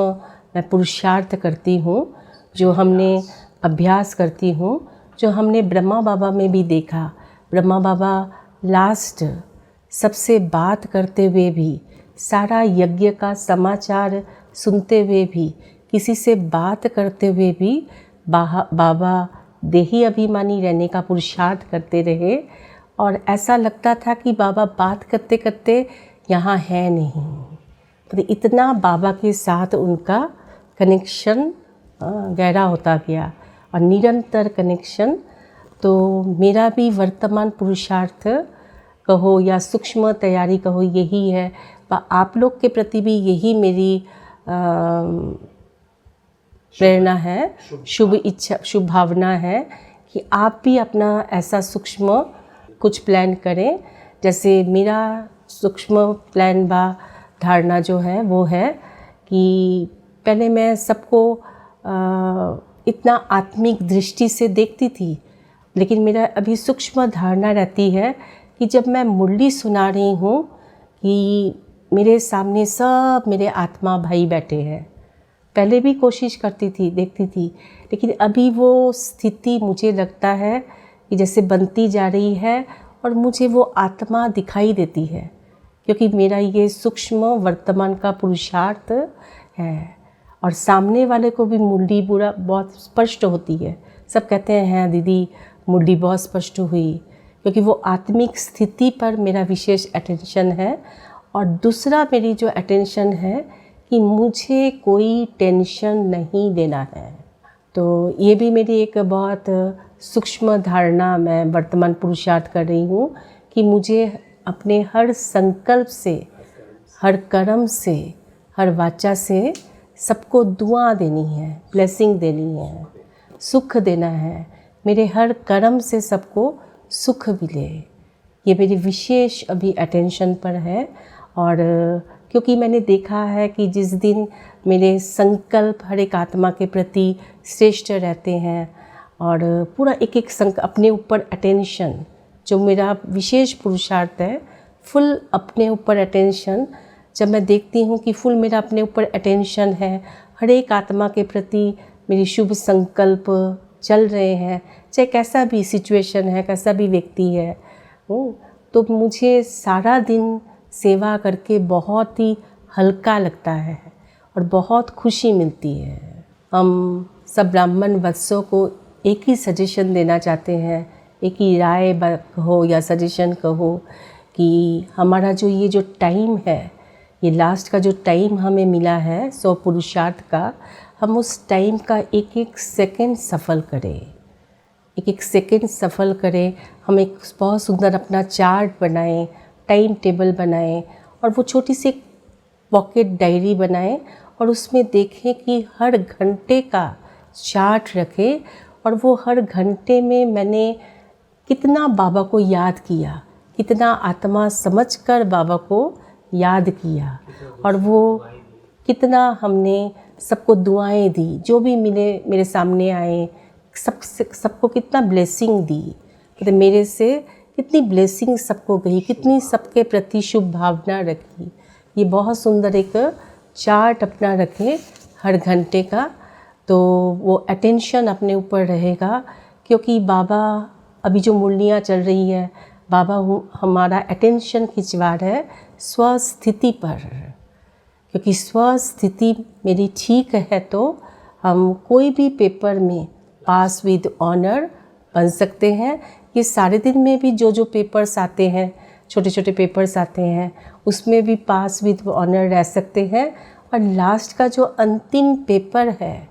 [SPEAKER 3] मैं पुरुषार्थ करती हूँ, जो हमने अभ्यास करती हूँ, जो हमने ब्रह्मा बाबा में भी देखा। ब्रह्मा बाबा लास्ट सबसे बात करते हुए भी, सारा यज्ञ का समाचार सुनते हुए भी, किसी से बात करते हुए भी बाबा देही अभिमानी रहने का पुरुषार्थ करते रहे। और ऐसा लगता था कि बाबा बात करते करते यहाँ है नहीं, तो इतना बाबा के साथ उनका कनेक्शन गहरा होता गया और निरंतर कनेक्शन। तो मेरा भी वर्तमान पुरुषार्थ कहो या सूक्ष्म तैयारी कहो, यही है। आप लोग के प्रति भी यही मेरी प्रेरणा है, शुभ इच्छा, शुभ भावना है कि आप भी अपना ऐसा सूक्ष्म कुछ प्लान करें। जैसे मेरा सूक्ष्म प्लान धारणा जो है वो है कि पहले मैं सबको इतना आत्मिक दृष्टि से देखती थी, लेकिन मेरा अभी सूक्ष्म धारणा रहती है कि जब मैं मुरली सुना रही हूँ कि मेरे सामने सब मेरे आत्मा भाई बैठे हैं। पहले भी कोशिश करती थी, देखती थी, लेकिन अभी वो स्थिति मुझे लगता है कि जैसे बनती जा रही है और मुझे वो आत्मा दिखाई देती है, क्योंकि मेरा ये सूक्ष्म वर्तमान का पुरुषार्थ है। और सामने वाले को भी मुरली बहुत स्पष्ट होती है। सब कहते हैं दीदी मुरली बहुत स्पष्ट हुई, क्योंकि वो आत्मिक स्थिति पर मेरा विशेष अटेंशन है। और दूसरा मेरी जो अटेंशन है कि मुझे कोई टेंशन नहीं देना है। तो ये भी मेरी एक बहुत सूक्ष्म धारणा मैं वर्तमान पुरुषार्थ कर रही हूँ कि मुझे अपने हर संकल्प से, हर कर्म से, हर वाचा से सबको दुआ देनी है, ब्लेसिंग देनी है, सुख देना है। मेरे हर कर्म से सबको सुख मिले, ये मेरी विशेष अभी अटेंशन पर है। और क्योंकि मैंने देखा है कि जिस दिन मेरे संकल्प हर एक आत्मा के प्रति श्रेष्ठ रहते हैं और पूरा एक अपने ऊपर अटेंशन, जो मेरा विशेष पुरुषार्थ है, फुल अपने ऊपर अटेंशन, जब मैं देखती हूँ कि फुल मेरा अपने ऊपर अटेंशन है, हर एक आत्मा के प्रति मेरी शुभ संकल्प चल रहे हैं, चाहे कैसा भी सिचुएशन है, कैसा भी व्यक्ति है, तो मुझे सारा दिन सेवा करके बहुत ही हल्का लगता है और बहुत खुशी मिलती है। हम सब ब्राह्मण वत्सों को एक ही सजेशन देना चाहते हैं, एक ही राय कहो या सजेशन कहो कि हमारा जो टाइम है, ये लास्ट का जो टाइम हमें मिला है 100 पुरुषार्थ का, हम उस टाइम का एक एक सेकंड सफल करें, एक एक सेकंड सफल करें। हम एक बहुत सुंदर अपना चार्ट बनाएं, टाइम टेबल बनाएं और वो छोटी सी पॉकेट डायरी बनाएं और उसमें देखें कि हर घंटे का चार्ट रखें और वो हर घंटे में मैंने कितना बाबा को याद किया, कितना आत्मा समझकर बाबा को याद किया और वो कितना हमने सबको दुआएं दी, जो भी मिले मेरे सामने आए सबको कितना ब्लेसिंग दी, मतलब मेरे से कितनी ब्लेसिंग सबको गई, कितनी सबके प्रति शुभ भावना रखी। ये बहुत सुंदर एक चार्ट अपना रखें हर घंटे का, तो वो अटेंशन अपने ऊपर रहेगा। क्योंकि बाबा अभी जो मुरलियाँ चल रही है, बाबा हमारा अटेंशन खिंचवा रहा है स्वस्थिति पर, क्योंकि स्वस्थिति मेरी ठीक है तो हम कोई भी पेपर में पास विद ऑनर बन सकते हैं। ये सारे दिन में भी जो पेपर्स आते हैं, छोटे छोटे पेपर्स आते हैं, उसमें भी पास विद ऑनर रह सकते हैं। और लास्ट का जो अंतिम पेपर है,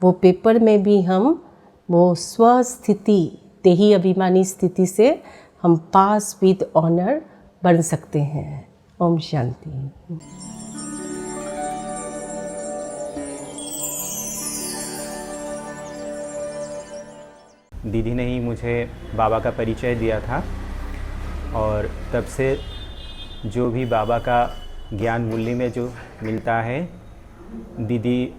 [SPEAKER 3] वो पेपर में भी हम वो स्वस्थिति, देही अभिमानी स्थिति से हम पास विद ऑनर बन सकते हैं। ओम शांति।
[SPEAKER 4] दीदी ने ही मुझे बाबा का परिचय दिया था और तब से जो भी बाबा का ज्ञान मूल्य में जो मिलता है, दीदी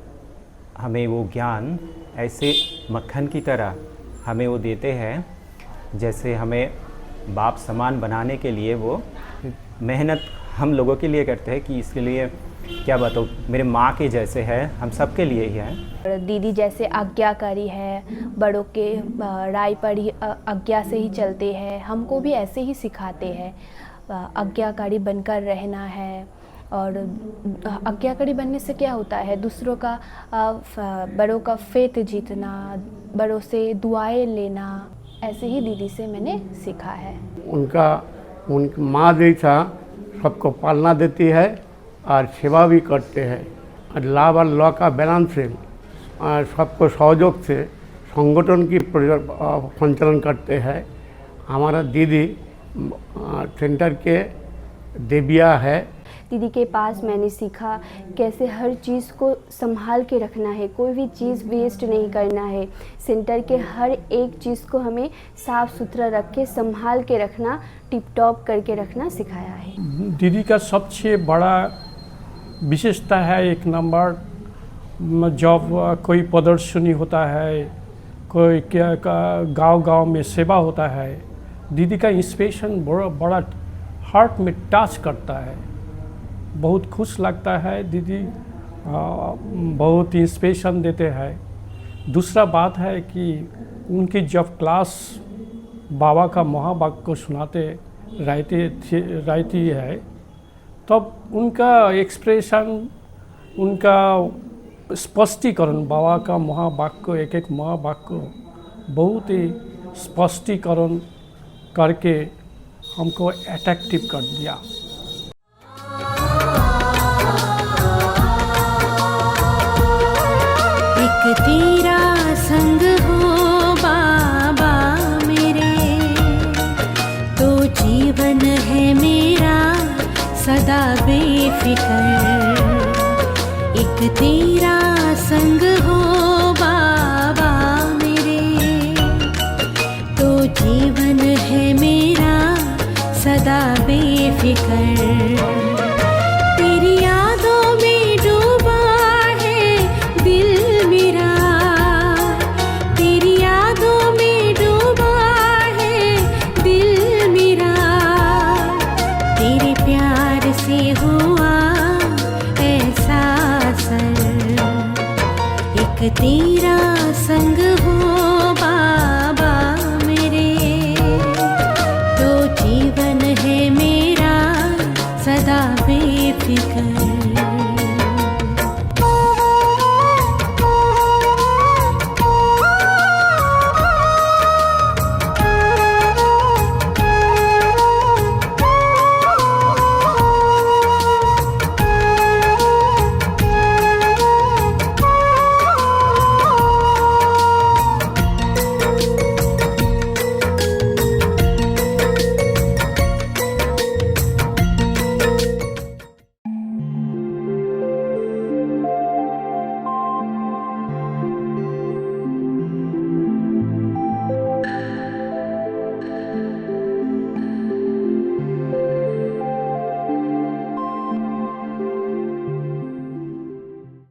[SPEAKER 4] हमें वो ज्ञान ऐसे मक्खन की तरह हमें वो देते हैं, जैसे हमें बाप समान बनाने के लिए वो मेहनत हम लोगों के लिए करते हैं कि इसके लिए क्या बताऊँ, मेरे माँ के जैसे है, हम सबके लिए ही है।
[SPEAKER 5] दीदी जैसे आज्ञाकारी है, बड़ों के राय पर ही आज्ञा से ही चलते हैं, हमको भी ऐसे ही सिखाते हैं आज्ञाकारी बनकर रहना है। और आज्ञाकारी बनने से क्या होता है, दूसरों का बड़ों का फेथ जीतना, बड़ों से दुआएं लेना, ऐसे ही दीदी से मैंने सीखा है।
[SPEAKER 6] उनकी माँ जैसा सबको पालना देती है और सेवा भी करते हैं और लाभ और लॉ का बैलेंस से सबको सहयोग से संगठन की संचालन करते हैं। हमारा दीदी सेंटर के देविया है।
[SPEAKER 7] दीदी के पास मैंने सीखा कैसे हर चीज़ को संभाल के रखना है, कोई भी चीज़ वेस्ट नहीं करना है। सेंटर के हर एक चीज़ को हमें साफ़ सुथरा रख के संभाल के रखना, टिप टॉप करके रखना सिखाया है।
[SPEAKER 8] दीदी का सबसे बड़ा विशेषता है, एक नंबर, जब कोई प्रदर्शनी होता है, कोई क्या गांव में सेवा होता है, दीदी का इंस्पिरेशन बड़ा हार्ट में टच करता है, बहुत खुश लगता है। दीदी बहुत इंस्पिरेशन देते हैं। दूसरा बात है कि उनकी जब क्लास बाबा का महावाक्य को सुनाते रहती है, तब उनका एक्सप्रेशन, उनका स्पष्टीकरण, बाबा का महावाक्य एक एक महावाक्य बहुत ही स्पष्टीकरण करके हमको अट्रैक्टिव कर दिया।
[SPEAKER 9] एक तेरा संग हो बाबा मेरे, तो जीवन है मेरा सदा बेफिक्र। एक तेरा संग हो बाबा मेरे, तो जीवन है मेरा सदा बेफिक्र। तेरी यादों में डूबा है दिल मेरा, तेरी यादों में डूबा है दिल मेरा। तेरे प्यार से हुआ ऐसा असर, एक तेरा संग हो बाबा मेरे, तो जीवन है मेरा सदा सदा बेफिक्र